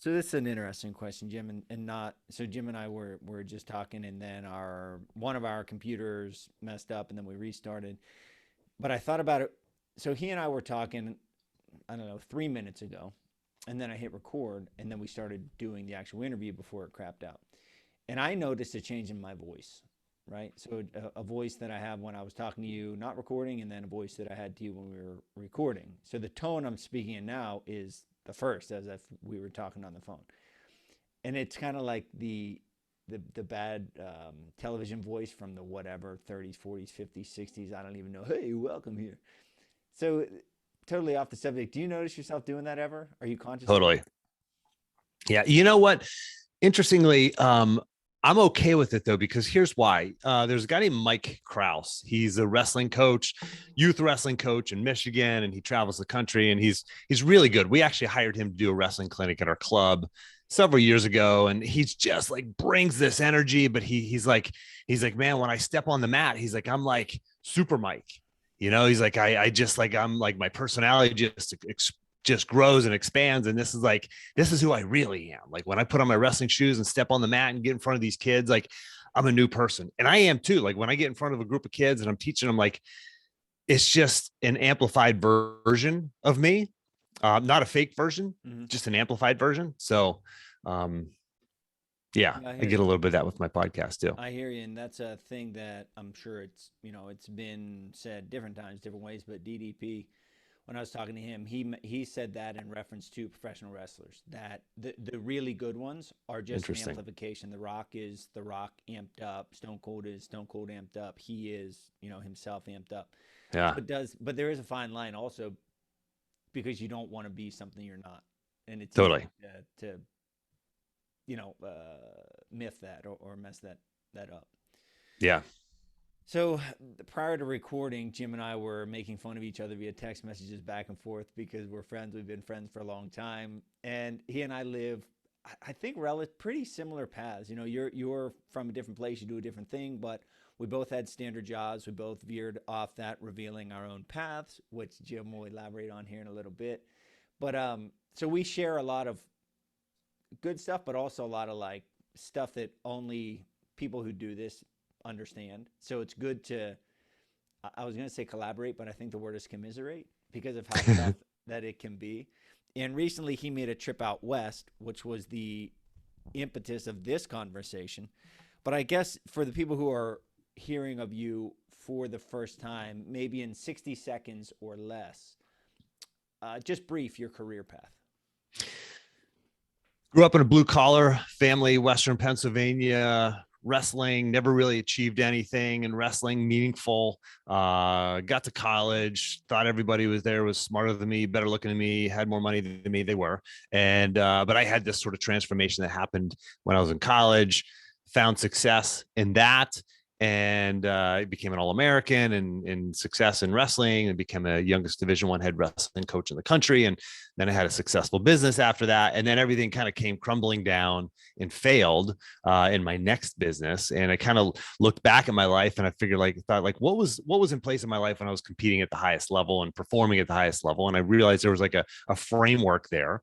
So this is an interesting question, Jim, and not so Jim and I were just talking, and then our one of our computers messed up, and then we restarted. But I thought about it. So he and I were talking, I don't know, 3 minutes ago, and then I hit record, and then we started doing the actual interview before it crapped out. And I noticed a change in my voice, right? So a voice that I have when I was talking to you, not recording, and then a voice that I had to you when we were recording. So the tone I'm speaking in now is the first, as if we were talking on the phone. And it's kind of like the bad television voice from the whatever 30s, 40s, 50s, 60s. I don't even know. Hey, welcome here. So totally off the subject. Do you notice yourself doing that ever? Are you conscious of it? Totally. Yeah. You know what? Interestingly, I'm okay with it though, because here's why. There's a guy named Mike Kraus. He's a wrestling coach, youth wrestling coach in Michigan, and he travels the country and he's really good. We actually hired him to do a wrestling clinic at our club several years ago. And he's just like brings this energy, but he's like, man, when I step on the mat, he's like, I'm like super Mike. He's like, I just like I'm like my personality just grows and expands. And this is who I really am. Like when I put on my wrestling shoes and step on the mat and get in front of these kids, like I'm a new person. And I am too. Like when I get in front of a group of kids and I'm teaching them, like it's just an amplified version of me, not a fake version, Mm-hmm. just an amplified version. So, um, yeah, Yeah, I I hear get a you. little bit of that with my podcast too. I hear you, and that's a thing that I'm sure it's been said different times, different ways. But DDP, when I was talking to him, he said that in reference to professional wrestlers, that the really good ones are just an Interesting. amplification. The Rock is The Rock amped up. Stone Cold is Stone Cold amped up. He is himself amped up. So Yeah, it does, but there is a fine line also because you don't want to be something you're not, and it's easy totally. to myth that or mess that up. Yeah. So prior to recording, Jim and I were making fun of each other via text messages back and forth because we're friends. We've been friends for a long time, and he and I live, I think, pretty similar paths. You're from a different place. You do a different thing, but we both had standard jobs. We both veered off that, revealing our own paths, which Jim will elaborate on here in a little bit. But so we share a lot of good stuff, but also a lot of like stuff that only people who do this understand. So it's good to, I was going to say collaborate, but I think the word is commiserate because of how tough that it can be. And recently he made a trip out west, which was the impetus of this conversation. But I guess for the people who are hearing of you for the first time, maybe in 60 seconds or less, just brief your career path. Grew up in a blue collar family, Western Pennsylvania. Wrestling, never really achieved anything in wrestling meaningful. Got to college, thought everybody was there was smarter than me, better looking than me, had more money than me. They were, and but I had this sort of transformation that happened when I was in college. Found success in that, and I became an All-American and success in wrestling, and became a youngest Division I head wrestling coach in the country. And then I had a successful business after that, and then everything kind of came crumbling down and failed in my next business. And I kind of looked back at my life and I figured thought like what was in place in my life when I was competing at the highest level and performing at the highest level. And I realized there was like a framework there.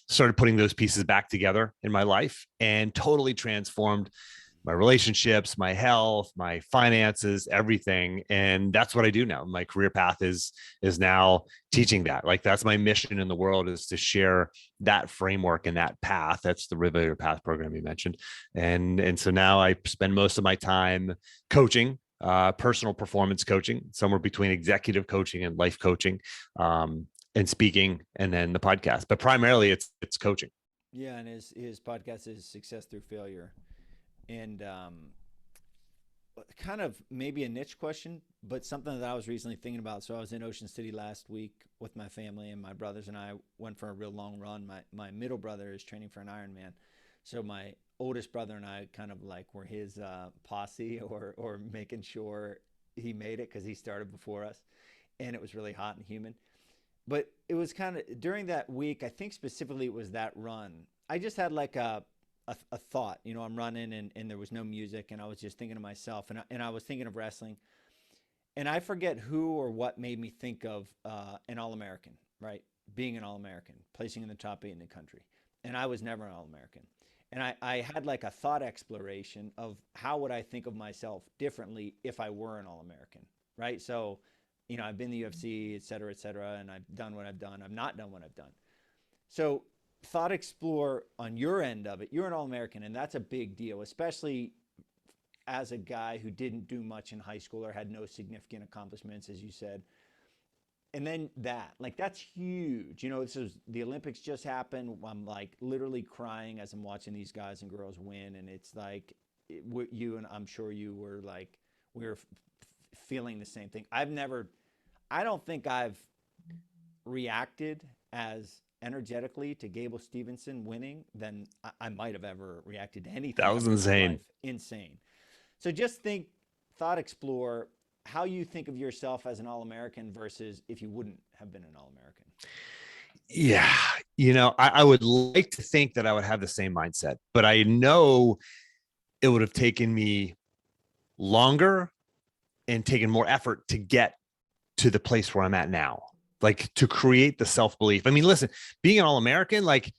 Started putting those pieces back together in my life and totally transformed my relationships, my health, my finances, everything. And that's what I do now. My career path is now teaching that. Like that's my mission in the world, is to share that framework and that path. That's the River Your Path program you mentioned. And so now I spend most of my time coaching, personal performance coaching, somewhere between executive coaching and life coaching, and speaking, and then the podcast. But primarily it's coaching. Yeah, and his podcast is Success Through Failure. And kind of maybe a niche question, but something that I was recently thinking about. So I was in Ocean City last week with my family, and my brothers and I went for a real long run. My middle brother is training for an Ironman, so my oldest brother and I kind of like were his posse or making sure he made it because he started before us, and it was really hot and humid. But it was kind of during that week. I think specifically it was that run. I just had like a thought. I'm running and there was no music, and I was just thinking to myself, and I was thinking of wrestling, and I forget who or what made me think of an All American, right? Being an All American, placing in the top 8 in the country, and I was never an All-American. And I had like a thought exploration of how would I think of myself differently if I were an All-American, right? So, I've been in the UFC, et cetera, and I've done what I've done. I've not done what I've done. So thought explore on your end of it. You're an All-American, and that's a big deal, especially as a guy who didn't do much in high school or had no significant accomplishments, as you said. And then that's huge. This is the Olympics just happened. I'm like literally crying as I'm watching these guys and girls win. And it's like you, and I'm sure you were like, we're feeling the same thing. I don't think I've reacted as energetically to Gable Stevenson winning than I might have ever reacted to anything. That was insane. Insane. So just thought explore how you think of yourself as an All-American versus if you wouldn't have been an All-American. Yeah. I would like to think that I would have the same mindset, but I know it would have taken me longer and taken more effort to get to the place where I'm at now, like to create the self-belief. I mean, listen, being an All-American, like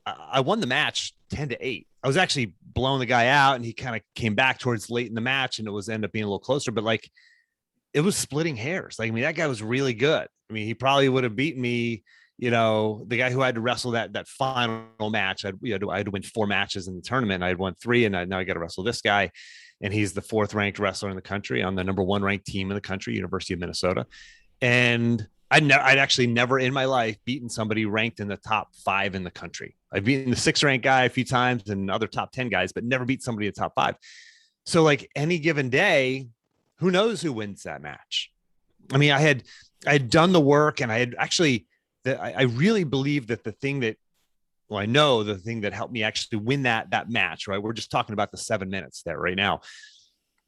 I won the match 10-8. I was actually blowing the guy out and he kind of came back towards late in the match and it was ended up being a little closer, but like it was splitting hairs. Like, I mean, that guy was really good. I mean, he probably would have beaten me, the guy who had to wrestle that final match. I had to win 4 matches in the tournament. I had won 3 and now I got to wrestle this guy. And he's the 4th ranked wrestler in the country on the number 1 ranked team in the country, University of Minnesota. And I'd actually never in my life beaten somebody ranked in the top 5 in the country. I've beaten the 6th ranked guy a few times and other top 10 guys, but never beat somebody in the top 5. So like any given day, who knows who wins that match? I mean, I had done the work and I had actually, I really believe that the thing that helped me actually win that match, right? We're just talking about the 7 minutes there right now,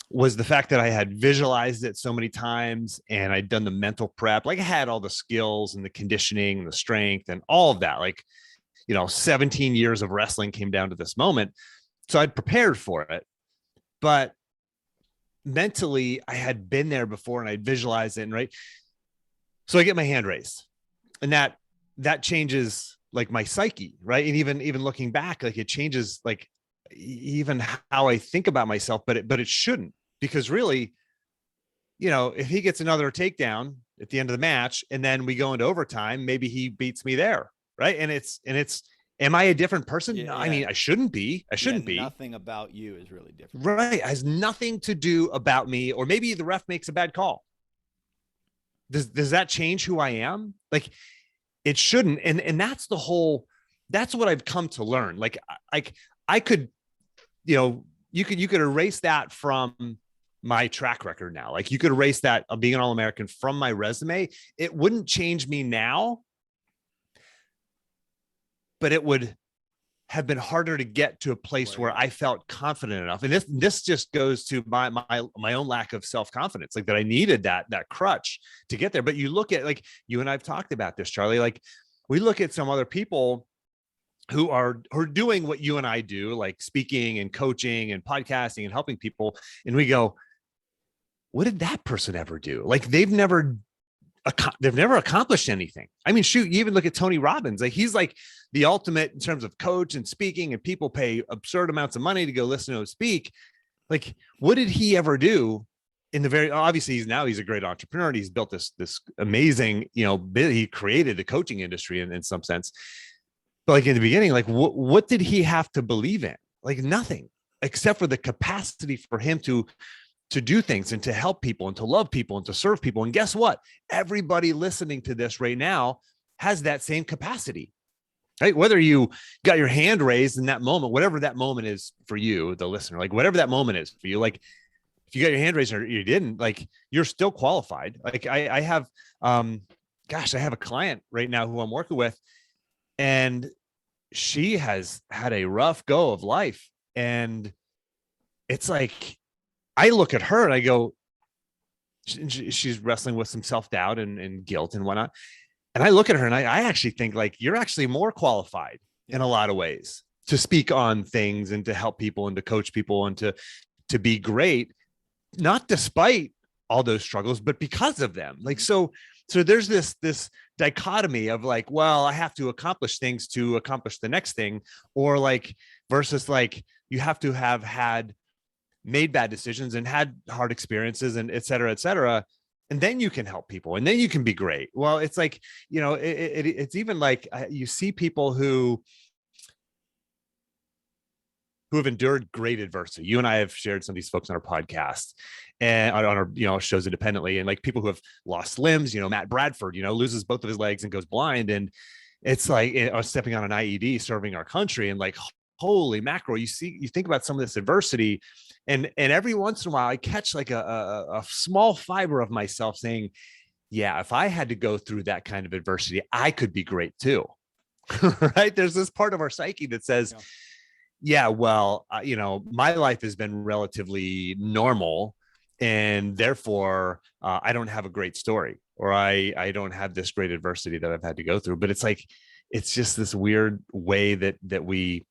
was the fact that I had visualized it so many times and I'd done the mental prep. Like I had all the skills and the conditioning and the strength and all of that. Like, 17 years of wrestling came down to this moment. So I'd prepared for it, but mentally I had been there before and I'd visualized it. And right. So I get my hand raised and that changes like my psyche. Right. And even looking back, like it changes like even how I think about myself, but it shouldn't, because really, if he gets another takedown at the end of the match and then we go into overtime, maybe he beats me there. Right. And it's, am I a different person? Yeah, no, I mean, I shouldn't be. Nothing about you is really different. Right. It has nothing to do about me, or maybe the ref makes a bad call. Does that change who I am? Like it shouldn't. And that's that's what I've come to learn. Like I could, you could erase that from my track record now. Like you could erase that of being an All-American from my resume. It wouldn't change me now, but it would have been harder to get to a place where I felt confident enough. And this just goes to my own lack of self-confidence, like that I needed that crutch to get there. But you look at, like, you and I've talked about this, Charlie, like we look at some other people who are doing what you and I do, like speaking and coaching and podcasting and helping people. And we go, what did that person ever do? Like they've never accomplished anything. I mean, shoot, you even look at Tony Robbins, like he's like the ultimate in terms of coach and speaking, and people pay absurd amounts of money to go listen to him speak. Like, what did he ever do obviously he's a great entrepreneur and he's built this amazing, he created the coaching industry in some sense. But like in the beginning, like what did he have to believe in? Like nothing, except for the capacity for him to do things and to help people and to love people and to serve people. And guess what? Everybody listening to this right now has that same capacity, right? Whether you got your hand raised in that moment, whatever that moment is for you, the listener, like whatever that moment is for you, like if you got your hand raised or you didn't, like you're still qualified. Like I have a client right now who I'm working with, and she has had a rough go of life. And it's like, I look at her and I go, she's wrestling with some self-doubt and guilt and whatnot. And I look at her and I actually think like, you're actually more qualified in a lot of ways to speak on things and to help people and to coach people and to be great, not despite all those struggles, but because of them. Like, so there's this dichotomy of like, well, I have to accomplish things to accomplish the next thing, or like versus like you have to have had made bad decisions and had hard experiences and et cetera, et cetera. And then you can help people and then you can be great. Well, it's like, it's even like you see people who have endured great adversity. You and I have shared some of these folks on our podcast and on our, shows independently. And like people who have lost limbs, Matt Bradford, loses both of his legs and goes blind. And it's like stepping on an IED, serving our country. And like, holy mackerel, you think about some of this adversity. And every once in a while I catch like a small fiber of myself saying, yeah, if I had to go through that kind of adversity, I could be great too. Right. There's this part of our psyche that says, yeah, well, my life has been relatively normal and therefore I don't have a great story, or I don't have this great adversity that I've had to go through. But it's like, it's just this weird way that we,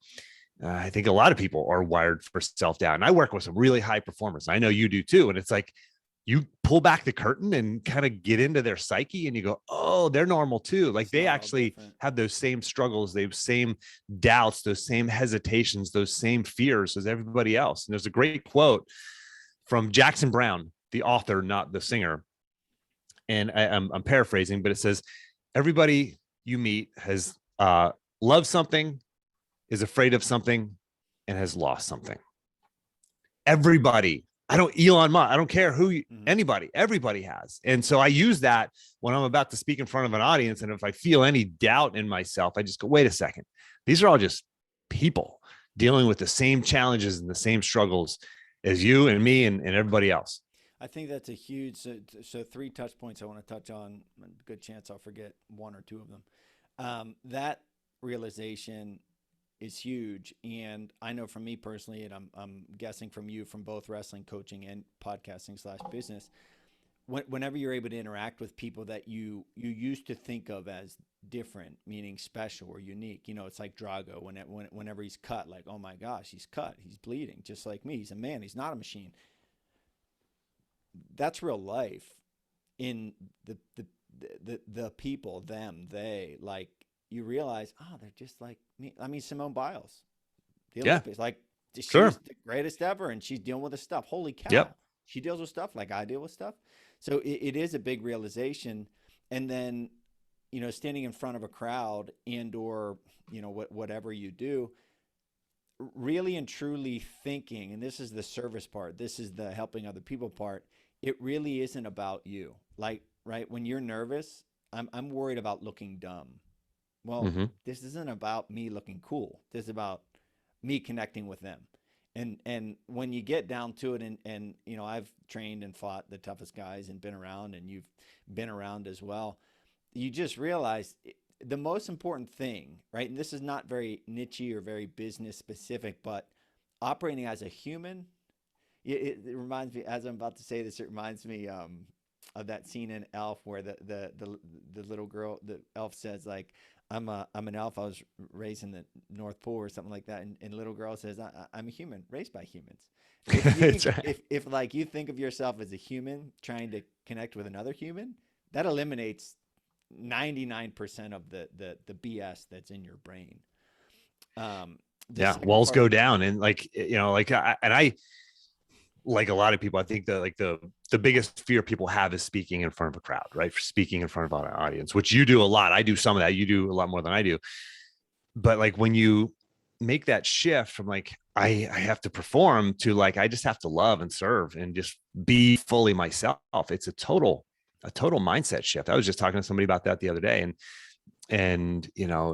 I think a lot of people are wired for self-doubt. And I work with some really high performers. I know you do too. And it's like, you pull back the curtain and kind of get into their psyche and you go, oh, they're normal too. Like they actually have those same struggles, those same doubts, those same hesitations, those same fears as everybody else. And there's a great quote from Jackson Browne, the author, not the singer. And I'm paraphrasing, but it says, everybody you meet has loved something, is afraid of something, and has lost something. Everybody. Elon Musk, I don't care who, anybody, everybody has. And so I use that when I'm about to speak in front of an audience. And if I feel any doubt in myself, I just go, wait a second. These are all just people dealing with the same challenges and the same struggles as you and me and everybody else. I think that's a huge, so 3 touch points I want to touch on. Good chance I'll forget 1 or 2 of them. That realization is huge. And I know from me personally, and I'm guessing from you, from both wrestling coaching and podcasting / business, whenever you're able to interact with people that you used to think of as different, meaning special or unique, it's like Drago, whenever he's cut, like, oh my gosh, he's cut, he's bleeding just like me. He's a man. He's not a machine. That's real life in the people, them, they, like, you realize, oh, they're just like me. I mean, Simone Biles, the Olympics, like she's the greatest ever, and she's dealing with the stuff. Holy cow. Yep. She deals with stuff like I deal with stuff. So it is a big realization. And then, standing in front of a crowd and or, whatever you do, really and truly thinking, and this is the service part, this is the helping other people part. It really isn't about you. Like, right, when you're nervous, I'm worried about looking dumb. Well, this isn't about me looking cool. This is about me connecting with them. And when you get down to it, and I've trained and fought the toughest guys and been around, and you've been around as well, you just realize the most important thing, right? And this is not very niche-y or very business specific, but operating as a human, it reminds me, as I'm about to say this, it reminds me of that scene in Elf where the little girl, the elf says, like, I'm an elf. I was raised in the North Pole or something like that. And little girl says, I'm a human raised by humans. If like you think of yourself as a human trying to connect with another human, that eliminates 99% of the BS that's in your brain. Walls go down. And like, like a lot of people, I think that like the biggest fear people have is speaking in front of a crowd, right? For speaking in front of an audience, which you do a lot. I do some of that. You do a lot more than I do. But like when you make that shift from like, I have to perform to like, I just have to love and serve and just be fully myself. It's a total mindset shift. I was just talking to somebody about that the other day, and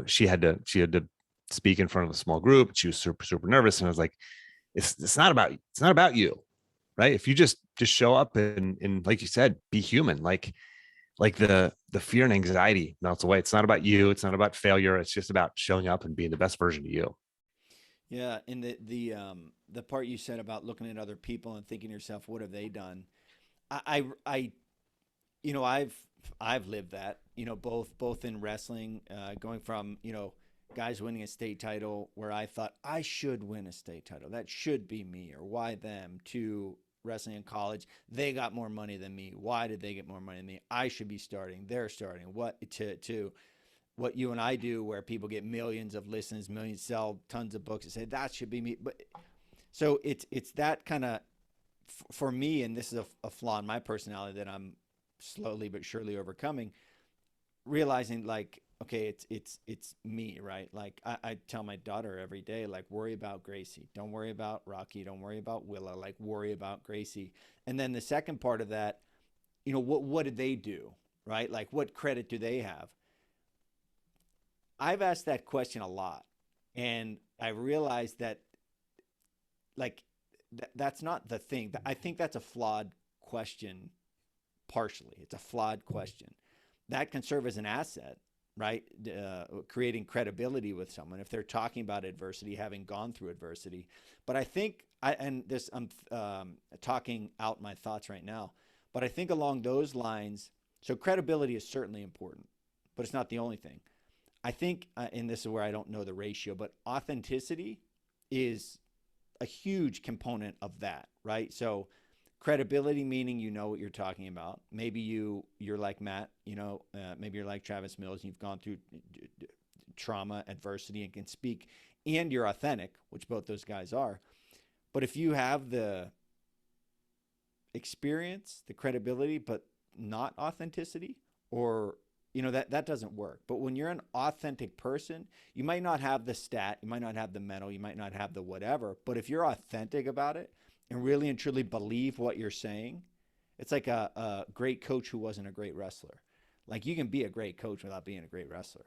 she had to speak in front of a small group. She was super nervous. And I was like, it's not about you. Right. If you just show up and like you said, be human, like the fear and anxiety melts away. It's not about you. It's not about failure. It's just about showing up and being the best version of you. Yeah. And the part you said about looking at other people and thinking to yourself, what have they done? I've lived that, both in wrestling, going from, guys winning a state title where I thought I should win a state title. That should be me, or why them, to wrestling in college. They got more money than me. Why did they get more money than me? I should be starting. They're starting. What to what you and I do, where people get millions of listens, millions, sell tons of books, and say that should be me. But so it's that kind of, for me, and this is a flaw in my personality that I'm slowly but surely overcoming, realizing like, okay, it's me, right? Like I tell my daughter every day, like, worry about Gracie. Don't worry about Rocky. Don't worry about Willa. Like, worry about Gracie. And then the second part of that, what did they do, right? Like, what credit do they have? I've asked that question a lot, and I realized that, like, that's not the thing. I think that's a flawed question. Partially, it's a flawed question. That can serve as an asset, right? Creating credibility with someone if they're talking about adversity, having gone through adversity. But I think, I'm talking out my thoughts right now, but I think along those lines, so credibility is certainly important, but it's not the only thing. I think, and this is where I don't know the ratio, but authenticity is a huge component of that, right? So credibility, meaning you know what you're talking about. Maybe you're like Matt, maybe you're like Travis Mills, and you've gone through trauma, adversity, and can speak, and you're authentic, which both those guys are. But if you have the experience, the credibility, but not authenticity, or that doesn't work. But when you're an authentic person, you might not have the stat, you might not have the mental, you might not have the whatever, but if you're authentic about it and really and truly believe what you're saying, it's like a great coach who wasn't a great wrestler. Like, you can be a great coach without being a great wrestler.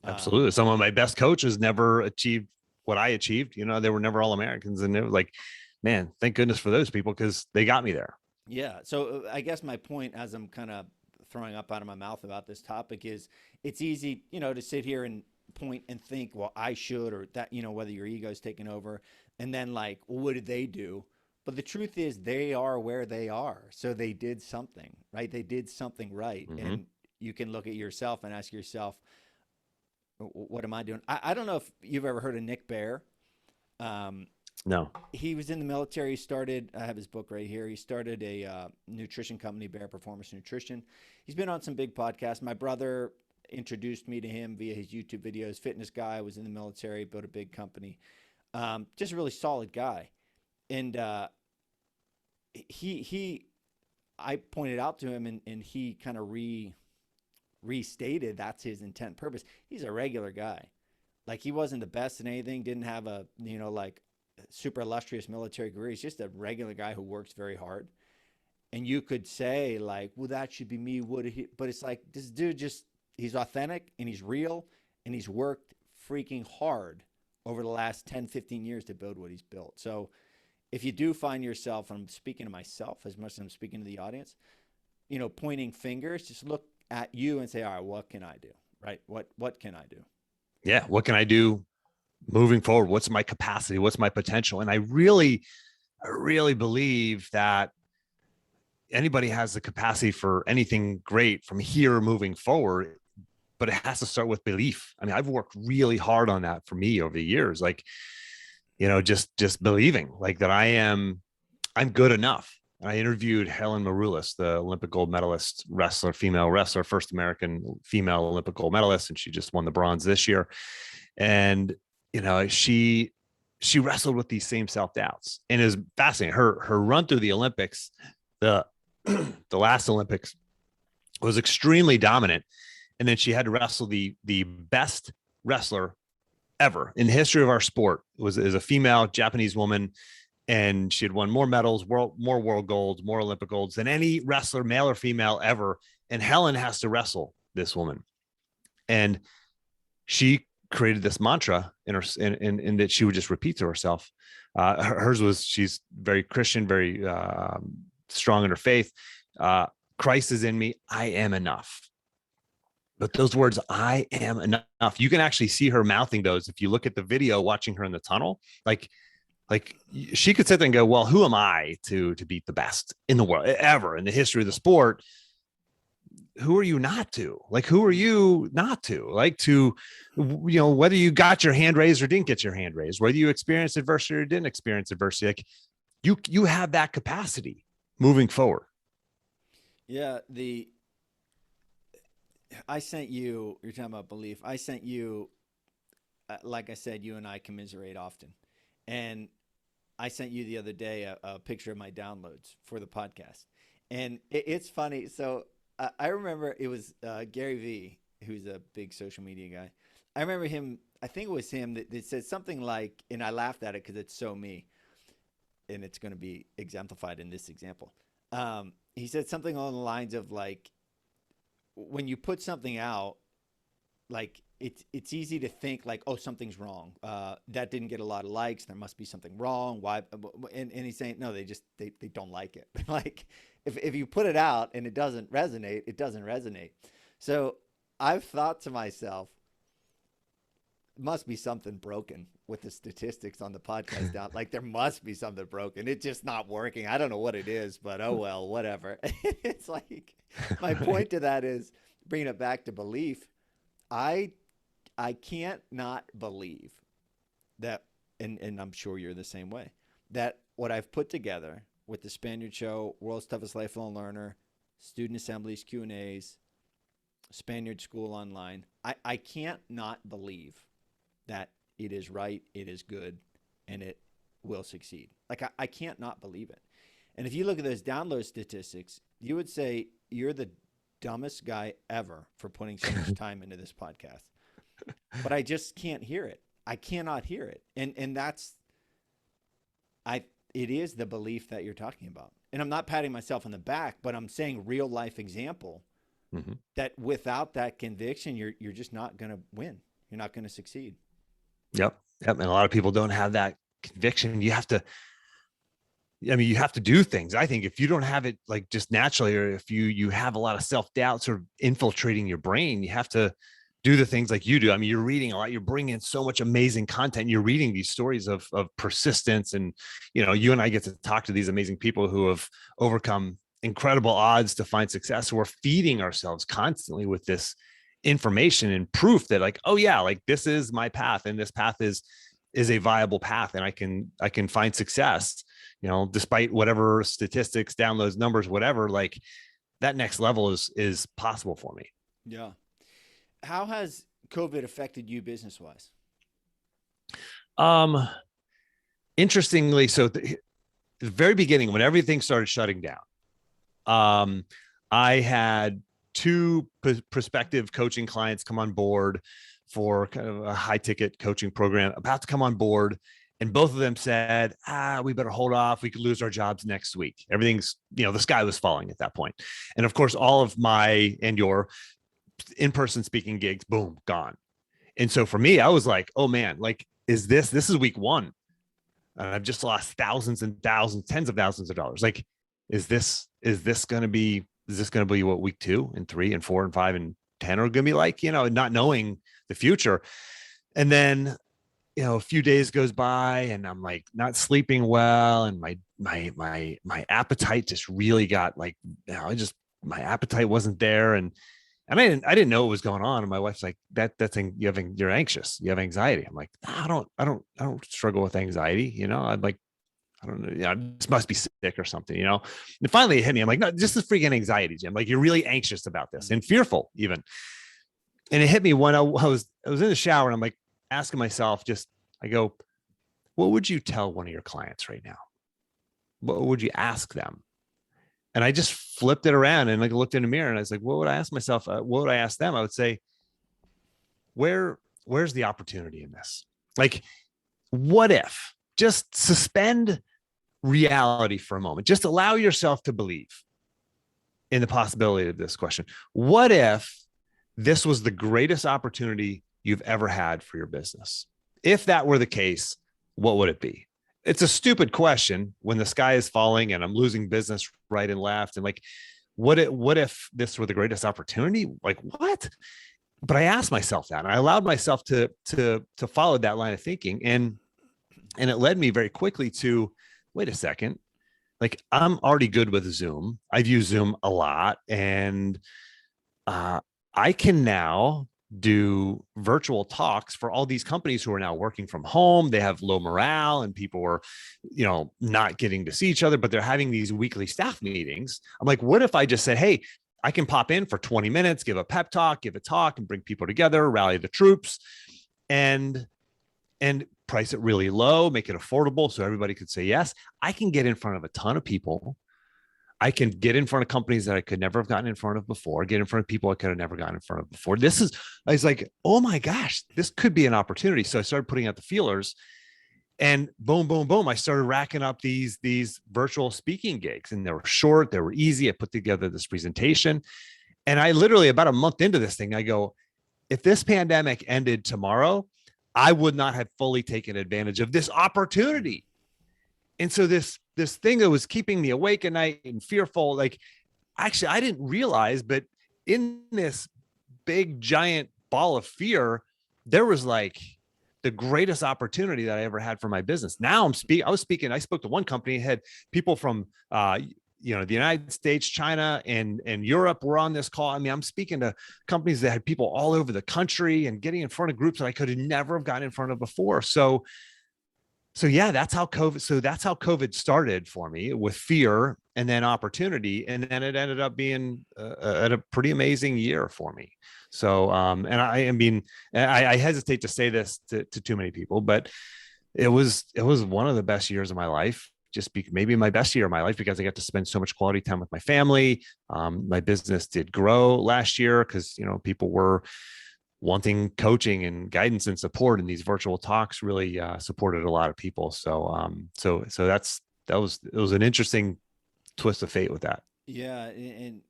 Absolutely. Some of my best coaches never achieved what I achieved. They were never All-Americans, and they were like, man, thank goodness for those people, because they got me there. Yeah. So I guess my point, as I'm kind of throwing up out of my mouth about this topic, is it's easy, to sit here and point and think, well, I should, or that, whether your ego's taken over, and then like, well, what did they do? But the truth is, they are where they are. So they did something, right? They did something right. Mm-hmm. And you can look at yourself and ask yourself, what am I doing? I don't know if you've ever heard of Nick Bare. No. He was in the military. He started, I have his book right here. He started a nutrition company, Bare Performance Nutrition. He's been on some big podcasts. My brother introduced me to him via his YouTube videos. Fitness guy, was in the military, built a big company. Just a really solid guy. And I pointed out to him, and he kind of restated that's his intent purpose. He's a regular guy. Like, he wasn't the best in anything, didn't have a, like, super illustrious military career. He's just a regular guy who works very hard. And you could say, like, well, that should be me. But it's like, this dude he's authentic, and he's real, and he's worked freaking hard over the last 10, 15 years to build what he's built. So if you do find yourself, and I'm speaking to myself as much as I'm speaking to the audience, pointing fingers, just look at you and say, all right, what can I do? Right? What can I do? Yeah. What can I do moving forward? What's my capacity? What's my potential? And I really believe that anybody has the capacity for anything great from here moving forward, but it has to start with belief. I mean, I've worked really hard on that for me over the years. Like, just believing like that I'm good enough. And I interviewed Helen Maroulis, the Olympic gold medalist female wrestler, first American female Olympic gold medalist. And she just won the bronze this year. And, she wrestled with these same self-doubts, and it was fascinating. Her run through the Olympics, the last Olympics, was extremely dominant. And then she had to wrestle the best wrestler ever in the history of our sport. Is a female Japanese woman, and she had won more medals, more world golds, more Olympic golds than any wrestler, male or female, ever. And Helen has to wrestle this woman, and she created this mantra in that she would just repeat to herself. Hers was, she's very Christian, very strong in her faith. Christ is in me. I am enough. But those words, I am enough, you can actually see her mouthing those. If you look at the video, watching her in the tunnel, like she could sit there and go, well, who am I to beat the best in the world ever in the history of the sport? Who are you not to? Like, who are you not to? Like, to, whether you got your hand raised or didn't get your hand raised, whether you experienced adversity or didn't experience adversity, like you have that capacity. moving forward? Yeah, I sent you. You're talking about belief. I sent you. Like I said, you and I commiserate often, and I sent you the other day a picture of my downloads for the podcast, and it's funny. So I remember it was Gary V, who's a big social media guy. I remember him. I think it was him that said something like, and I laughed at it because it's so me, and it's going to be exemplified in this example. He said something along the lines of like, when you put something out, like it's easy to think like, oh, something's wrong. That didn't get a lot of likes. There must be something wrong. Why? And he's saying no, they don't like it. Like if you put it out and it doesn't resonate, it doesn't resonate. So I've thought to myself, must be something broken with the statistics on the podcast down. Like there must be something broken. It's just not working. I don't know what it is, but oh well, whatever. It's like my point to that is bringing it back to belief. I I can't not believe that, and I'm sure you're the same way, that what I've put together with the Spaniard Show, World's Toughest Lifelong Learner, Student Assemblies, Q&As, Spaniard School Online, I can't not believe that it is right, it is good, and it will succeed. Like, I can't not believe it. And if you look at those download statistics, you would say you're the dumbest guy ever for putting so much time into this podcast. But I just can't hear it. I cannot hear it. And that's, it is the belief that you're talking about. And I'm not patting myself on the back, but I'm saying real life example that without that conviction, you're just not going to win. You're not going to succeed. Yep. And a lot of people don't have that conviction. You have to do things. I think if you don't have it like just naturally, or if you have a lot of self-doubt sort of infiltrating your brain, you have to do the things like you do. I mean, you're reading a lot, you're bringing in so much amazing content. You're reading these stories of persistence. And, you and I get to talk to these amazing people who have overcome incredible odds to find success. So we're feeding ourselves constantly with this information and proof that like, oh yeah, like this is my path, and this path is a viable path, and I can find success, despite whatever statistics, downloads, numbers, whatever. Like that next level is possible for me. Yeah. How has COVID affected you business wise? Interestingly, so the very beginning, when everything started shutting down, I had two prospective coaching clients come on board for kind of a high ticket coaching program about to come on board. And both of them said, we better hold off. We could lose our jobs next week. Everything's, the sky was falling at that point. And of course, all of my and your in-person speaking gigs, boom, gone. And so for me, I was like, oh man, like, this is week one. And I've just lost thousands and thousands, tens of thousands of dollars. Like, is this going to be what week 2 and 3 and 4 and 5 and 10 are going to be like, not knowing the future. And then, a few days goes by and I'm like not sleeping well. And my appetite just really got like, my appetite wasn't there. And I didn't know what was going on. And my wife's like, you're anxious, you have anxiety. I'm like, I don't struggle with anxiety. I'm like, I don't know. This must be sick or something, And finally it hit me. I'm like, no, just this freaking anxiety, Jim. Like, you're really anxious about this and fearful even. And it hit me when I was in the shower and I'm like asking myself, I go, what would you tell one of your clients right now? What would you ask them? And I just flipped it around and like looked in the mirror and I was like, what would I ask myself? What would I ask them? I would say, where's the opportunity in this? Like, what if? Just suspend reality for a moment. Just allow yourself to believe in the possibility of this question. What if this was the greatest opportunity you've ever had for your business? If that were the case, what would it be? It's a stupid question when the sky is falling and I'm losing business right and left. And like, what if this were the greatest opportunity? Like, what? But I asked myself that, and I allowed myself to follow that line of thinking. And it led me very quickly to, wait a second, like I'm already good with Zoom. I've used Zoom a lot, and I can now do virtual talks for all these companies who are now working from home. They have low morale and people are, not getting to see each other, but they're having these weekly staff meetings. I'm like, what if I just said, hey, I can pop in for 20 minutes, give a pep talk, give a talk, and bring people together, rally the troops, and price it really low, make it affordable so everybody could say yes. I can get in front of a ton of people. I can get in front of companies that I could never have gotten in front of before, get in front of people I could have never gotten in front of before. I was like, oh my gosh, this could be an opportunity. So I started putting out the feelers, and boom, boom, boom. I started racking up these virtual speaking gigs, and they were short, they were easy. I put together this presentation, and I literally, about a month into this thing, I go, if this pandemic ended tomorrow, I would not have fully taken advantage of this opportunity. And so this thing that was keeping me awake at night and fearful, like, actually, I didn't realize, but in this big giant ball of fear, there was like the greatest opportunity that I ever had for my business. Now I spoke to one company, had people from the United States, China, and Europe were on this call. I mean, I'm speaking to companies that had people all over the country and getting in front of groups that I could have never have gotten in front of before. So yeah, that's how COVID started for me, with fear and then opportunity. And then it ended up being a pretty amazing year for me. So, and I hesitate to say this to too many people, but it was one of the best years of my life. Maybe my best year of my life, because I got to spend so much quality time with my family. My business did grow last year because, people were wanting coaching and guidance and support, and these virtual talks really supported a lot of people. So it was an interesting twist of fate with that. Yeah, and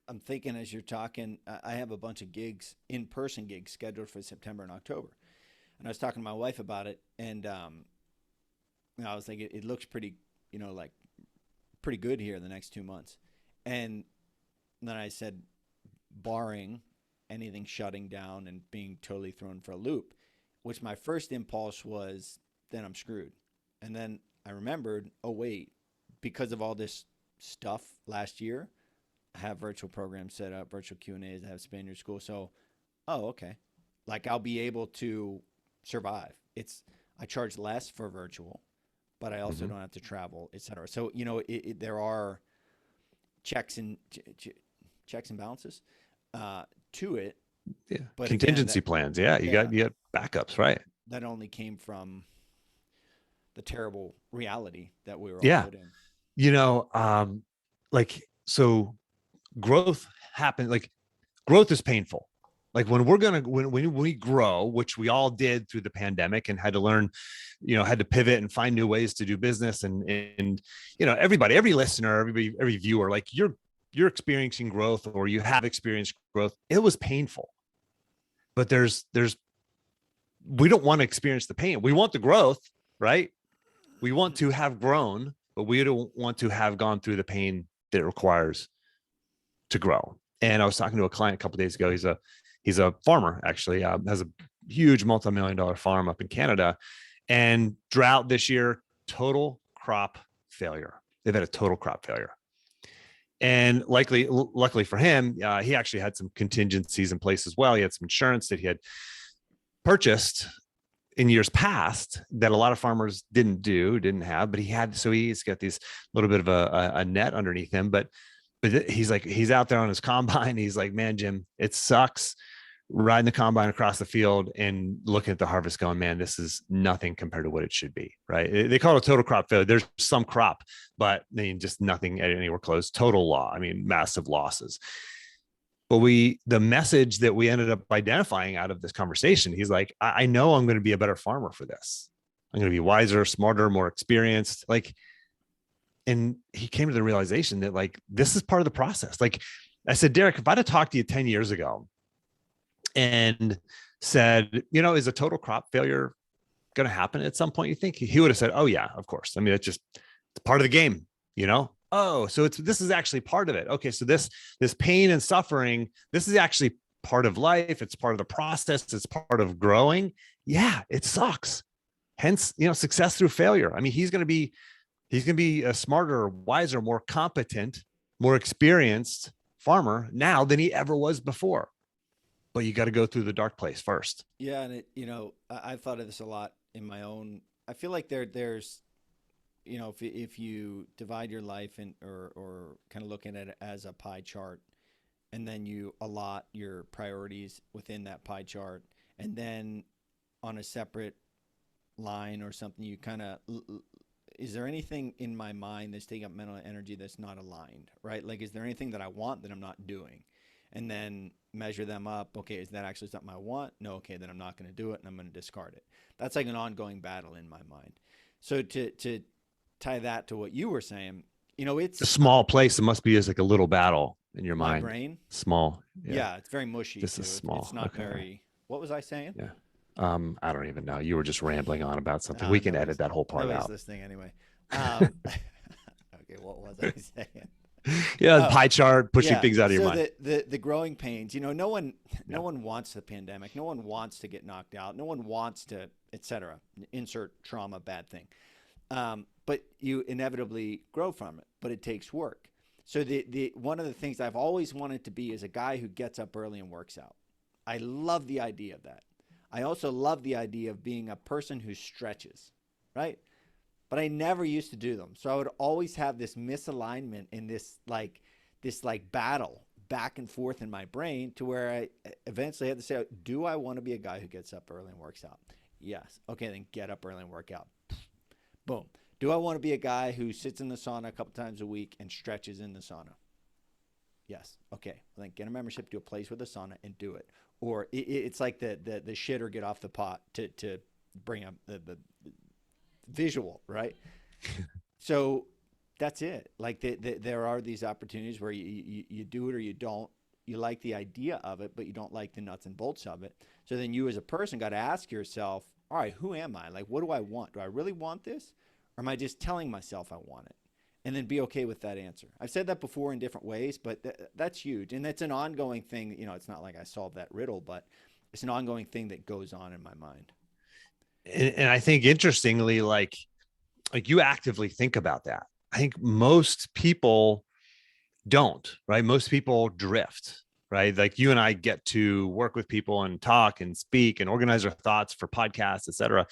I'm thinking as you're talking, I have a bunch of gigs, in-person gigs scheduled for September and October. And I was talking to my wife about it, and I was like, it looks pretty, like pretty good here in the next 2 months. And then I said, barring anything shutting down and being totally thrown for a loop, which my first impulse was, then I'm screwed. And then I remembered, oh wait, because of all this stuff last year, I have virtual programs set up, virtual Q&As, I have Spaniard school. So, oh, okay. Like, I'll be able to survive. I charge less for virtual, but I also don't have to travel, et cetera. So, there are checks and balances to it. Yeah. But contingency plans. Yeah. You got backups, right? That only came from the terrible reality that we were all put in. So growth happens, like, growth is painful. Like, when we grow, which we all did through the pandemic and had to learn, had to pivot and find new ways to do business. And everybody, every listener, every viewer, like, you're experiencing growth, or you have experienced growth. It was painful, but we don't want to experience the pain. We want the growth, right? We want to have grown, but we don't want to have gone through the pain that it requires to grow. And I was talking to a client a couple of days ago. He's a farmer, actually, has a huge multi-million-dollar farm up in Canada, and drought this year, total crop failure. They've had a total crop failure. And luckily for him, he actually had some contingencies in place as well. He had some insurance that he had purchased in years past that a lot of farmers didn't have, but he's got these little bit of a net underneath him. But he's out there on his combine. He's like, man, Jim, it sucks riding the combine across the field and looking at the harvest going, man, this is nothing compared to what it should be, right? They call it a total crop failure. There's some crop, but just nothing anywhere close. Total massive losses. But the message that we ended up identifying out of this conversation, he's like, I know I'm going to be a better farmer for this. I'm going to be wiser, smarter, more experienced. And he came to the realization that, like, this is part of the process. Like I said, Derek, if I'd have talked to you 10 years ago and said, is a total crop failure going to happen at some point? You think he would have said, oh yeah, of course. I mean, it's part of the game, Oh, so this is actually part of it. Okay. So this pain and suffering, this is actually part of life. It's part of the process. It's part of growing. Yeah, it sucks. Hence, success through failure. I mean, he's going to be a smarter, wiser, more competent, more experienced farmer now than he ever was before. but you got to go through the dark place first. Yeah, and I've thought of this a lot in my own. I feel like there's, if you divide your life or kind of looking at it as a pie chart, and then you allot your priorities within that pie chart, and then on a separate line or something, you kind of, is there anything in my mind that's taking up mental energy that's not aligned, right? Like, is there anything that I want that I'm not doing? And then measure them up. Okay, is that actually something I want? No, okay, then I'm not going to do it and I'm going to discard it. That's like an ongoing battle in my mind. So to tie that to what you were saying, it's a small place. It must be as like a little battle in your my mind. brain. Small. Yeah, it's very mushy. This is small. It's not very. What was I saying? Yeah. I don't even know. You were just rambling on about something. We can edit that whole part out. Listening anyway. Okay, what was I saying? Yeah, pie chart, pushing things out of your mind. The growing pains. No one wants the pandemic. No one wants to get knocked out. No one wants to, etc. Insert trauma, bad thing. But you inevitably grow from it. But it takes work. So the one of the things I've always wanted to be is a guy who gets up early and works out. I love the idea of that. I also love the idea of being a person who stretches, right? But I never used to do them. So I would always have this misalignment in this battle back and forth in my brain to where I eventually had to say, do I want to be a guy who gets up early and works out? Yes. Okay, then get up early and work out. Boom. Do I want to be a guy who sits in the sauna a couple times a week and stretches in the sauna? Yes. Okay. Well, then get a membership to a place with a sauna and do it. Or it's like the shitter get off the pot to bring up the visual, right? So that's it. Like there are these opportunities where you do it or you don't. You like the idea of it, but you don't like the nuts and bolts of it. So then you as a person got to ask yourself, all right, who am I? Like, what do I want? Do I really want this? Or am I just telling myself I want it? And then be okay with that answer. I've said that before in different ways, but that's huge. And that's an ongoing thing. It's not like I solved that riddle, but it's an ongoing thing that goes on in my mind. And I think interestingly, like you actively think about that. I think most people don't, right? Most people drift, right? Like you and I get to work with people and talk and speak and organize our thoughts for podcasts, et cetera.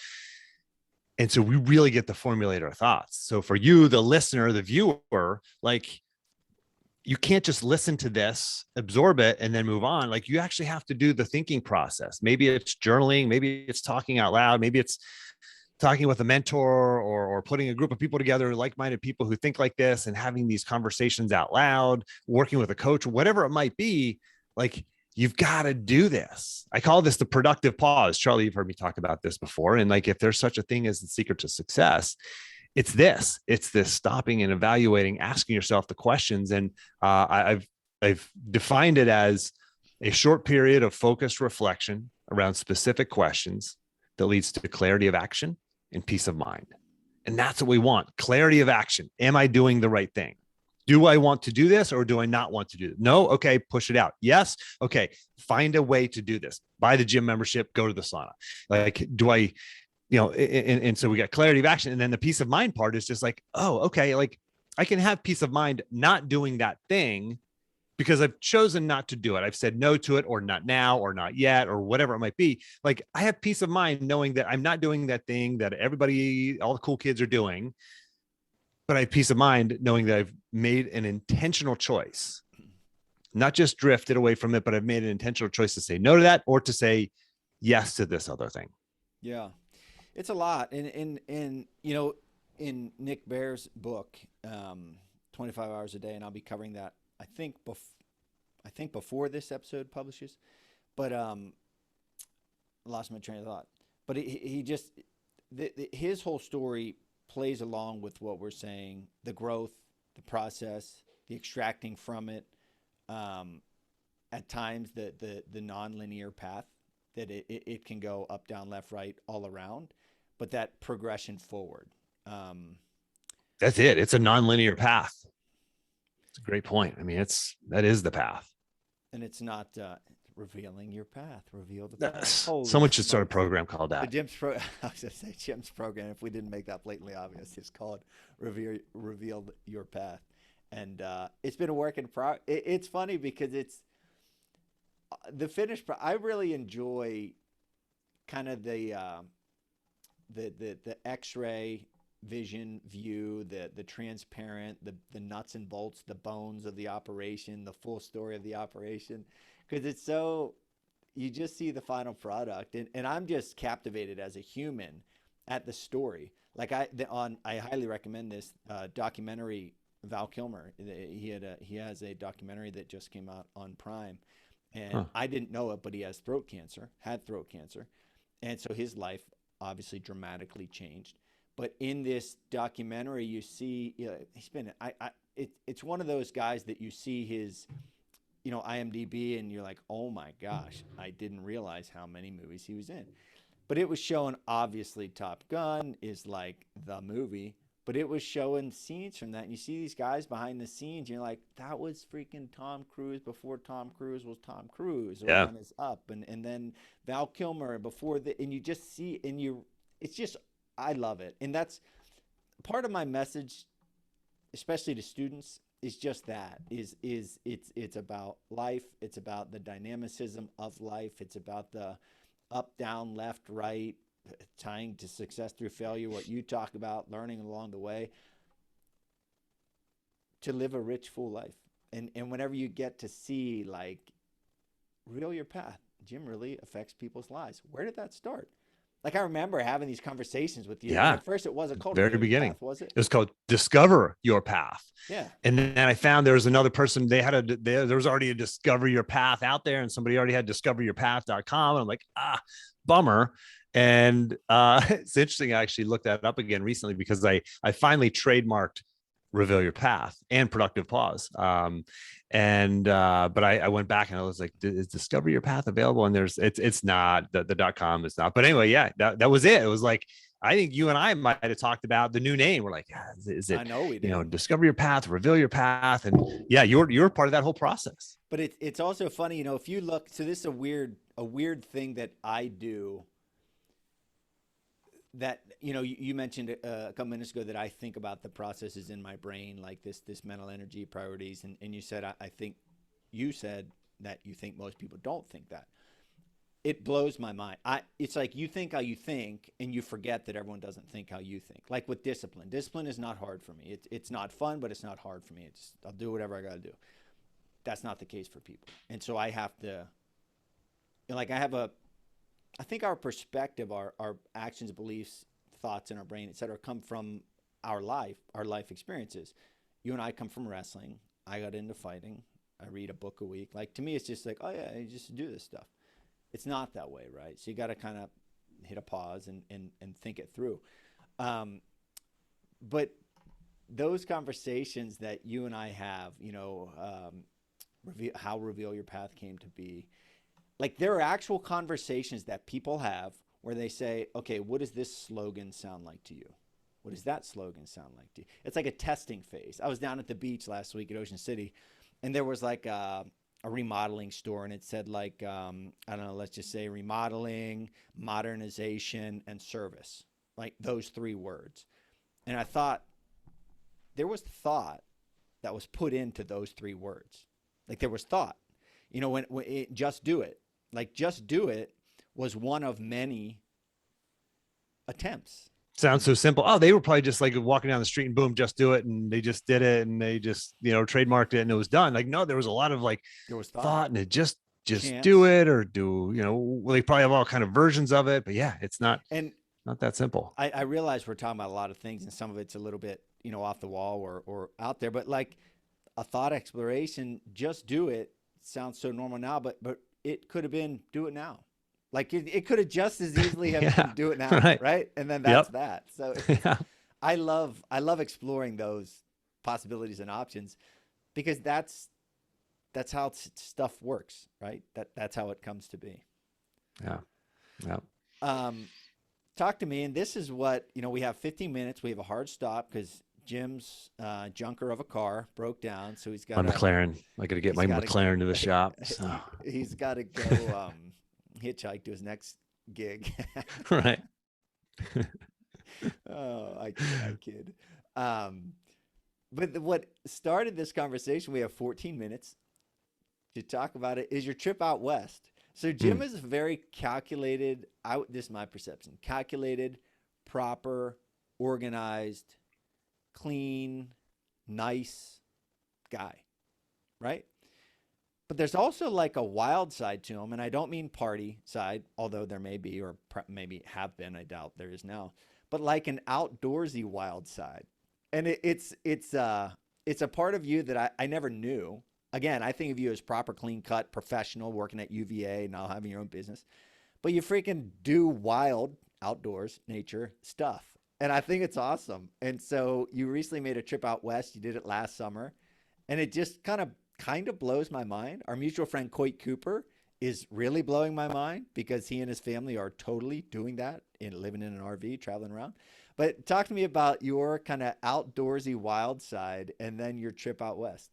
And so we really get to formulate our thoughts. So for you, the listener, the viewer, like you can't just listen to this, absorb it, and then move on. Like you actually have to do the thinking process. Maybe it's journaling, maybe it's talking out loud, maybe it's talking with a mentor or putting a group of people together, like-minded people who think like this and having these conversations out loud, working with a coach, whatever it might be. Like you've got to do this. I call this the productive pause. Charlie, you've heard me talk about this before. And like, if there's such a thing as the secret to success, it's this stopping and evaluating, asking yourself the questions. And I've defined it as a short period of focused reflection around specific questions that leads to clarity of action and peace of mind. And that's what we want. Clarity of action. Am I doing the right thing? Do I want to do this or do I not want to do it? No. Okay. Push it out. Yes. Okay. Find a way to do this. Buy the gym membership, go to the sauna. Like, do I, and so we got clarity of action. And then the peace of mind part is just like, oh, okay. Like I can have peace of mind not doing that thing because I've chosen not to do it. I've said no to it or not now or not yet or whatever it might be. Like I have peace of mind knowing that I'm not doing that thing that everybody, all the cool kids are doing. But I have peace of mind knowing that I've made an intentional choice, not just drifted away from it, but I've made an intentional choice to say no to that or to say yes to this other thing. Yeah, it's a lot. And in Nick Bare's book, 25 Hours a Day, and I'll be covering that, I think before this episode publishes, but I lost my train of thought. But he just, his whole story plays along with what we're saying, the growth, the process, the extracting from it, at times the non-linear path that it can go up, down, left, right, all around, but that progression forward. That's it. It's a non-linear path. It's a great point. I mean, that is the path. And it's not revealing your path, reveal the path. Someone should start a program called that. I was going to say Jim's program, if we didn't make that blatantly obvious, is called Reveal Your Path. And it's been a work in progress. It's funny because the finished. I really enjoy kind of the X-ray vision view, the transparent, the nuts and bolts, the bones of the operation, the full story of the operation, because it's so you just see the final product, and I'm just captivated as a human at the story. Like I highly recommend this documentary. Val Kilmer, he has a documentary that just came out on Prime, and Huh. I didn't know it, but he has had throat cancer, and so his life obviously dramatically changed. But in this documentary, you see, he's been it's one of those guys that you see his IMDb, and you're like, oh my gosh, I didn't realize how many movies he was in. But it was showing, obviously Top Gun is like the movie, but it was showing scenes from that. And you see these guys behind the scenes, and you're like, that was freaking Tom Cruise before Tom Cruise was Tom Cruise, or Yeah. on his up. And then Val Kilmer before and you just see, it's just, I love it. And that's part of my message, especially to students, is just that it's about life. It's about the dynamicism of life. It's about the up, down, left, right, tying to success through failure, what you talk about, learning along the way to live a rich, full life. And whenever you get to see, like, reel your path, Jim really affects people's lives. Where did that start? Like, I remember having these conversations with you. And Yeah. at first, it wasn't called Very Reel Your beginning. Path, was it? It was called Discover Your Path. Yeah. And then I found there was another person. They had there was already a Discover Your Path out there, and somebody already had discoveryourpath.com. And I'm like, bummer. And it's interesting. I actually looked that up again recently because I finally trademarked Reveal Your Path and Productive Pause. But I went back and I was like, is Discover Your Path available? And it's not, the .com is not. But anyway, yeah, that was it. It was like, I think you and I might have talked about the new name. We're like, yeah, is it, I know we did. Discover Your Path, Reveal Your Path. And yeah, you're part of that whole process. But it's also funny, if you look, so this is a weird thing that I do that, you mentioned a couple minutes ago that I think about the processes in my brain, like this mental energy priorities. And you said, I think you said that you think most people don't think that. It blows my mind. It's like you think how you think, and you forget that everyone doesn't think how you think. Like with discipline. Discipline is not hard for me. It's not fun, but it's not hard for me. I'll do whatever I got to do. That's not the case for people. And so I have to, I think our perspective, our actions, beliefs, thoughts in our brain, et cetera, come from our life experiences. You and I come from wrestling. I got into fighting. I read a book a week. Like, to me, it's just like, oh yeah, you just do this stuff. It's not that way, right? So you got to kind of hit a pause and think it through. But those conversations that you and I have, how Reveal Your Path came to be, like, there are actual conversations that people have where they say, okay, what does this slogan sound like to you? What does that slogan sound like to you? It's like a testing phase. I was down at the beach last week at Ocean City, and there was like a remodeling store, and it said, like, I don't know, let's just say remodeling, modernization, and service, like those three words. And I thought there was thought that was put into those three words. Like, there was thought, when it, just do it, like, just do it was one of many attempts. Sounds so simple. Oh, they were probably just like walking down the street and boom, just do it. And they just did it, and they just, trademarked it, and it was done. Like, no, there was a lot of like There was thought, and it just chance. do it, or do, well, they probably have all kind of versions of it, but yeah, it's not that simple. I realize we're talking about a lot of things, and some of it's a little bit, off the wall or out there, but like a thought exploration, just do it, sounds so normal now, but it could have been do it now. Like, it could have just as easily have been do it now, right? And then that's that. So I love exploring those possibilities and options, because that's how stuff works, right? That's how it comes to be. Yeah. Talk to me, and this is what, we have 15 minutes. We have a hard stop because Jim's junker of a car broke down, so he's got my McLaren. I got to get my McLaren to the shop. So. He's got to go hitchhike to his next gig. Right. Oh, I kid. But what started this conversation? We have 14 minutes. to talk about it is your trip out west. So Hmm. Jim is a very calculated. This is my perception: calculated, proper, organized, clean, nice guy, right? But there's also like a wild side to him, and I don't mean party side, although there may be, or maybe have been. I doubt there is now, but like an outdoorsy wild side, and it's a part of you that I never knew. Again, I think of you as proper, clean cut, professional, working at UVA, now having your own business, but you freaking do wild outdoors, nature stuff, and I think it's awesome. And so you recently made a trip out west. You did it last summer, and it just kind of blows my mind. Our mutual friend Coit Cooper is really blowing my mind because he and his family are totally doing that and living in an RV, traveling around. But talk to me about your kind of outdoorsy wild side and then your trip out west.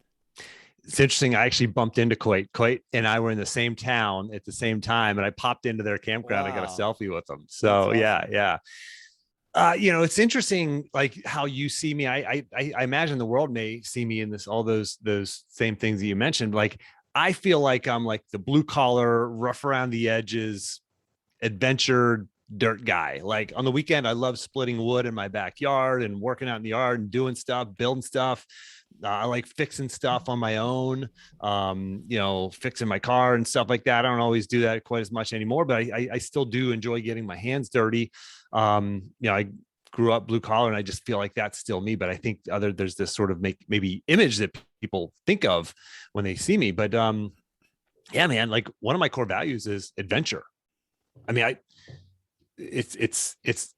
It's interesting. I actually bumped into Coit. Coit and I were in the same town at the same time, and I popped into their campground. I got a Wow, selfie with them. that's So yeah, awesome. yeah. It's interesting, like how you see me. I imagine the world may see me in this, all those same things that you mentioned. Like I feel like I'm like the blue collar, rough around the edges, adventure dirt guy. Like on the weekend, I love splitting wood in my backyard and working out in the yard and doing stuff, building stuff. I like fixing stuff on my own, fixing my car and stuff like that. I don't always do that quite as much anymore, but I still do enjoy getting my hands dirty. I grew up blue collar and I just feel like that's still me. But I think there's this sort of maybe image that people think of when they see me. But yeah, man, like one of my core values is adventure. I mean, it's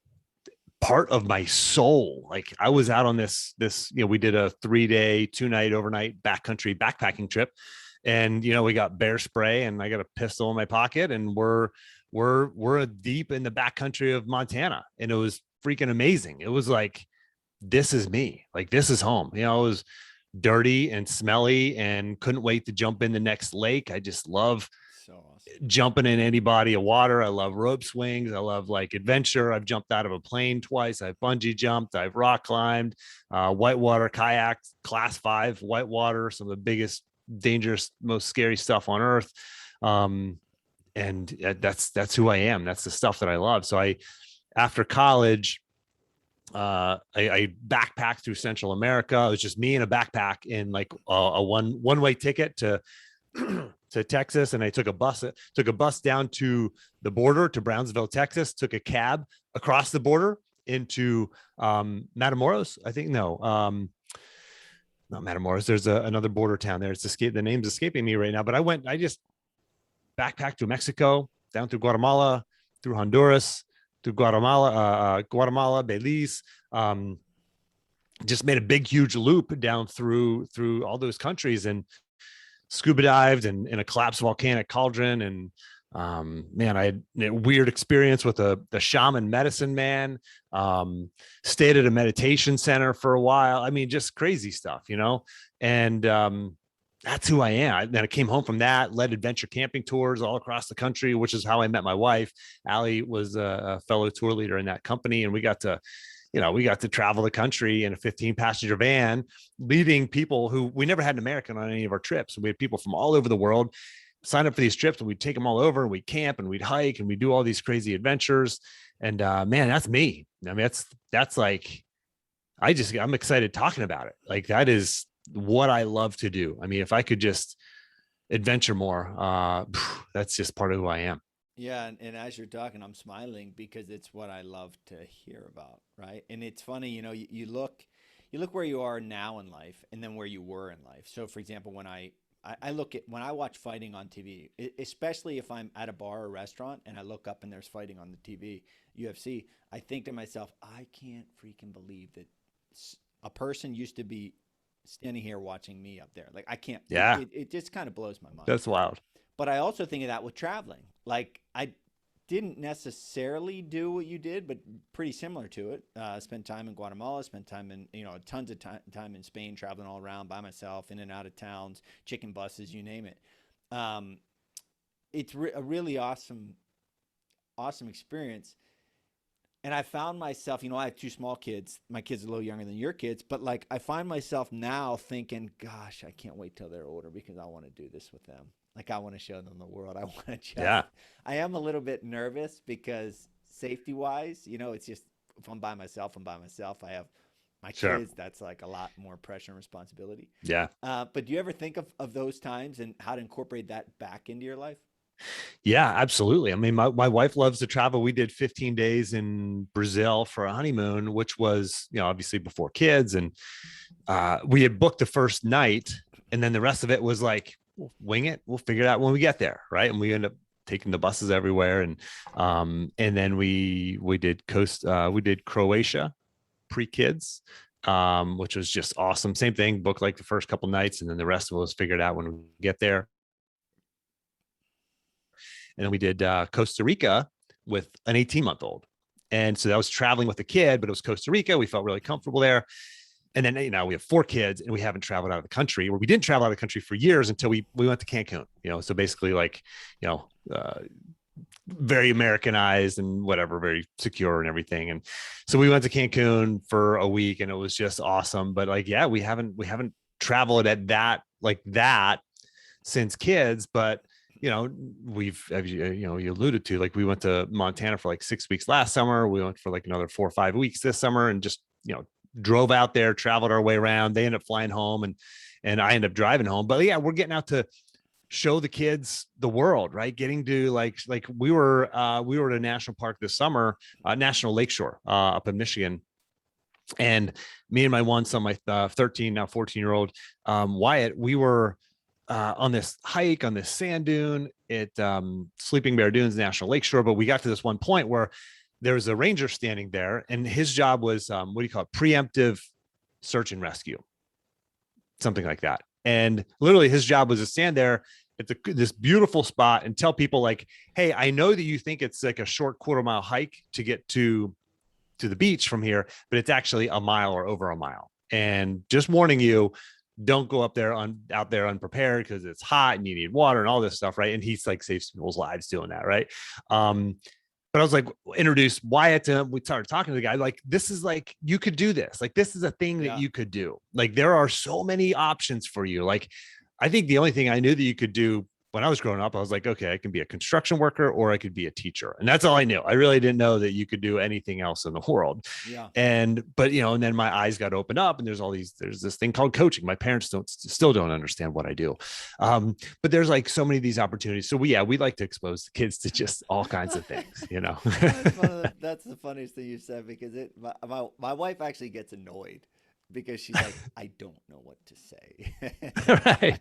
part of my soul. Like I was out on this, we did a 3-day, 2-night overnight backcountry backpacking trip. And we got bear spray and I got a pistol in my pocket and we're deep in the backcountry of Montana. And it was freaking amazing. It was like, this is me. Like this is home. It was dirty and smelly and couldn't wait to jump in the next lake. I just love So awesome. jumping in any body of water. I love rope swings. I love like adventure. I've jumped out of a plane twice. I've bungee jumped. I've rock climbed, whitewater kayak, class 5 whitewater, some of the biggest, dangerous, most scary stuff on earth. And that's who I am. That's the stuff that I love. So after college, I backpacked through Central America. It was just me in a backpack in like a one-way ticket to to Texas, and I took a bus down to the border to Brownsville, Texas, took a cab across the border into Matamoros. I think not Matamoros. There's another border town there. The name's escaping me right now, but I just backpacked through Mexico, down through Guatemala, through Honduras, through Guatemala, Belize. Just made a big, huge loop down through all those countries and scuba dived in a collapsed volcanic cauldron. And man, I had a weird experience with the shaman medicine man. Stayed at a meditation center for a while. I mean, just crazy stuff. And that's who I am. Then I came home from that, led adventure camping tours all across the country, which is how I met my wife. Allie was a fellow tour leader in that company, and we got to travel the country in a 15-passenger van, leading people who we never had an American on any of our trips. We had people from all over the world sign up for these trips, and we'd take them all over, and we'd camp and we'd hike and we'd do all these crazy adventures. And man, that's me. I mean, that's like, I'm excited talking about it. Like that is what I love to do. I mean, if I could just adventure more, that's just part of who I am. Yeah, and as you're talking, I'm smiling because it's what I love to hear about, right? And it's funny, you look where you are now in life, and then where you were in life. So, for example, I look at when I watch fighting on TV, especially if I'm at a bar or restaurant and I look up and there's fighting on the TV, UFC, I think to myself, I can't freaking believe that a person used to be standing here watching me up there. Like I can't. Yeah, It just kind of blows my mind. that's wild. But I also think of that with traveling. Like I didn't necessarily do what you did, but pretty similar to it. Spent time in Guatemala, spent time in tons of time in Spain, traveling all around by myself, in and out of towns, chicken buses, you name it. Um, it's a really awesome experience. And I found myself, I have two small kids. My kids are a little younger than your kids, but like I find myself now thinking, gosh, I can't wait till they're older because I want to do this with them. Like I want to show them the world. I want to just, Yeah, I am a little bit nervous because safety wise, it's just, if I'm by myself, I'm by myself. I have my sure. kids. That's like a lot more pressure and responsibility. Yeah. But do you ever think of those times and how to incorporate that back into your life? Yeah, absolutely. I mean, my wife loves to travel. We did 15 days in Brazil for a honeymoon, which was, obviously before kids. And we had booked the first night, and then the rest of it was like, we'll wing it. We'll figure it out when we get there. Right. And we end up taking the buses everywhere. And then we did Croatia pre-kids, which was just awesome. Same thing, booked like the first couple nights, and then the rest of it was figured out when we get there. And then we did Costa Rica with an 18-month-old. And so that was traveling with a kid, but it was Costa Rica. We felt really comfortable there. And then, we have 4 kids and we haven't traveled out of the country, or we didn't travel out of the country for years until we went to Cancun, so basically like, very Americanized and whatever, very secure and everything. And so we went to Cancun for a week and it was just awesome. But like, yeah, we haven't traveled at that, like that since kids, but we've, you alluded to, like we went to Montana for like 6 weeks last summer. We went for like another 4 or 5 weeks this summer and just, drove out there, traveled our way around. They ended up flying home and I ended up driving home. But yeah, we're getting out to show the kids the world, right? Getting to like we were at a national park this summer, National Lakeshore, up in Michigan. And me and my one son, my 13, now 14-year-old, Wyatt, we were on this hike on this sand dune at Sleeping Bear Dunes National Lakeshore. But we got to this one point where there was a ranger standing there, and his job was what do you call it? Preemptive search and rescue, something like that. And literally his job was to stand there at this beautiful spot and tell people like, hey, I know that you think it's like a short quarter-mile hike to get to the beach from here, but it's actually a mile or over a mile. And just warning you, don't go out there unprepared because it's hot and you need water and all this stuff, right? And he's like saves people's lives doing that, right? But I was like, introduced Wyatt to him. We started talking to the guy. Like, this is like, you could do this. Like, this is a thing that you could do. Like, there are so many options for you. Like, I think the only thing I knew that you could do when I was growing up, I was like, okay, I can be a construction worker or I could be a teacher. And that's all I knew. I really didn't know that you could do anything else in the world. Yeah. But and then my eyes got opened up and there's this thing called coaching. My parents still don't understand what I do. But there's like so many of these opportunities. So we like to expose the kids to just all kinds of things, That's the funniest thing you said, because my wife actually gets annoyed because she's like, I don't know what to say. Right.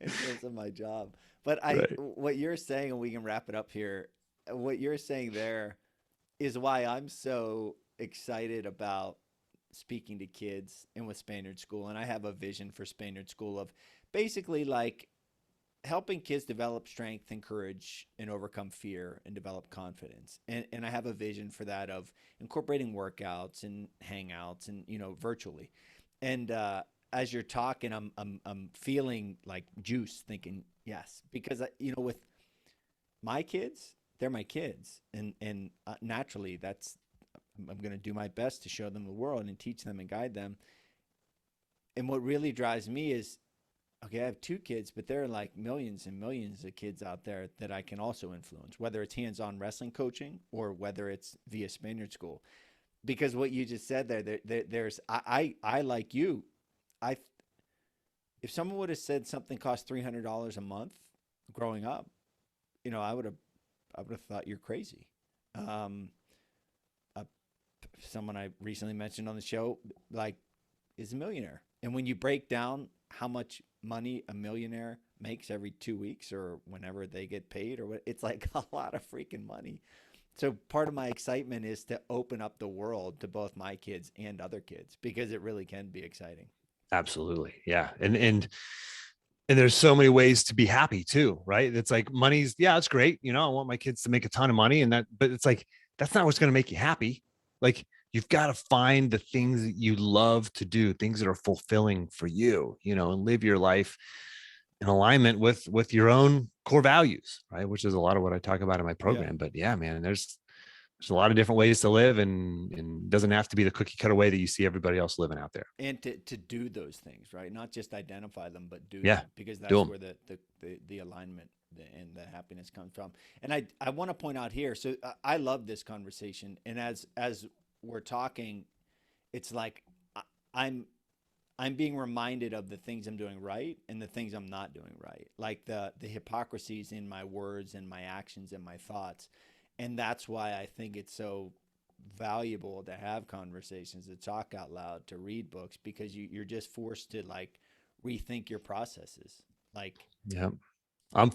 In terms of my job. But what you're saying, and we can wrap it up here, what you're saying there is why I'm so excited about speaking to kids and with Spaniard School. And I have a vision for Spaniard School of basically like helping kids develop strength and courage and overcome fear and develop confidence. And I have a vision for that of incorporating workouts and hangouts and, virtually. And, as you're talking, I'm feeling like juice, thinking yes, because with my kids, they're my kids, and naturally I'm going to do my best to show them the world and teach them and guide them. And what really drives me is, okay, I have 2 kids, but there are like millions and millions of kids out there that I can also influence, whether it's hands-on wrestling coaching or whether it's via Spaniard School. Because what you just said there's I like you. If someone would have said something cost $300 a month growing up, I would have thought you're crazy. Someone I recently mentioned on the show, like, is a millionaire. And when you break down how much money a millionaire makes every 2 weeks or whenever they get paid or what, it's like a lot of freaking money. So part of my excitement is to open up the world to both my kids and other kids, because it really can be exciting. Absolutely. Yeah. And there's so many ways to be happy too, right? It's like money's, yeah, it's great. I want my kids to make a ton of money but it's like, that's not what's going to make you happy. Like, you've got to find the things that you love to do, things that are fulfilling for you, and live your life in alignment with your own core values, right? Which is a lot of what I talk about in my program. Yeah. But yeah, man, there's there's a lot of different ways to live, and it doesn't have to be the cookie cutter way that you see everybody else living out there. And to do those things, right? Not just identify them, but do Yeah. them, because Do that's them. where the alignment and the happiness comes from. And I want to point out here, so I love this conversation. And as we're talking, it's like I'm I'm being reminded of the things I'm doing right and the things I'm not doing right, like the hypocrisies in my words and my actions and my thoughts. And that's why I think it's so valuable to have conversations, to talk out loud, to read books, because you're just forced to like rethink your processes. Like, Yeah. I'm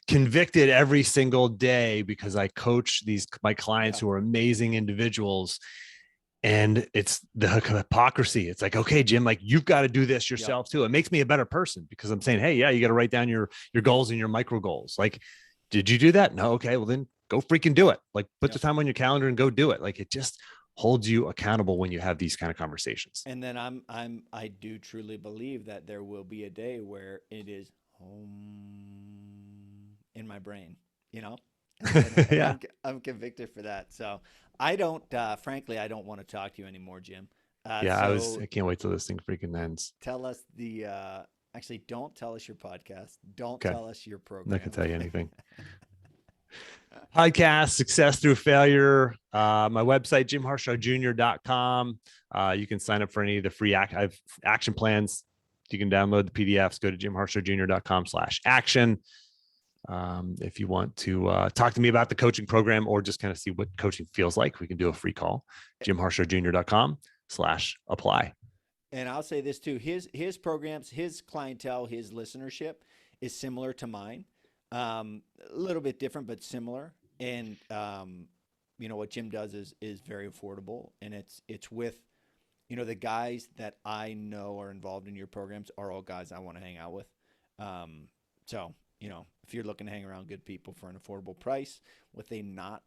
convicted every single day because I coach my clients yeah, who are amazing individuals, and it's the hypocrisy. It's like, okay, Jim, like you've got to do this yep, yourself too. It makes me a better person because I'm saying, hey, yeah, you got to write down your goals and your micro goals. Like, did you do that? No. Okay, well then go freaking do it. Like, put the yep. time on your calendar and go do it. Like, it just holds you accountable when you have these kind of conversations. And then I do truly believe that there will be a day where it is home in my brain, you know, and Yeah. I'm convicted for that. So I don't, frankly, I don't want to talk to you anymore, Jim. Yeah. So I can't wait till this thing freaking ends. tell us actually, don't tell us your podcast. Don't Okay. tell us your I'm not going program. to tell you anything. Podcast Success Through Failure. My website, jimharshawjr.com. You can sign up for any of the free I've action plans. You can download the PDFs. Go to jimharshawjr.com/action. If you want to talk to me about the coaching program or just kind of see what coaching feels like, we can do a free call. jimharshawjr.com/apply. And I'll say this too: his programs, his clientele, his listenership is similar to mine. A little bit different, but similar. And what Jim does is very affordable, and it's with the guys that I know are involved in your programs are all guys I want to hang out with. So if you're looking to hang around good people for an affordable price with a not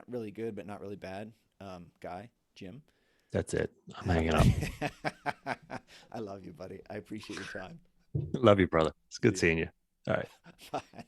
really good but not really bad guy, Jim. That's it. I'm hanging up. I love you, buddy. I appreciate your time. Love you, brother. It's good See seeing you. All right. ya. Bye.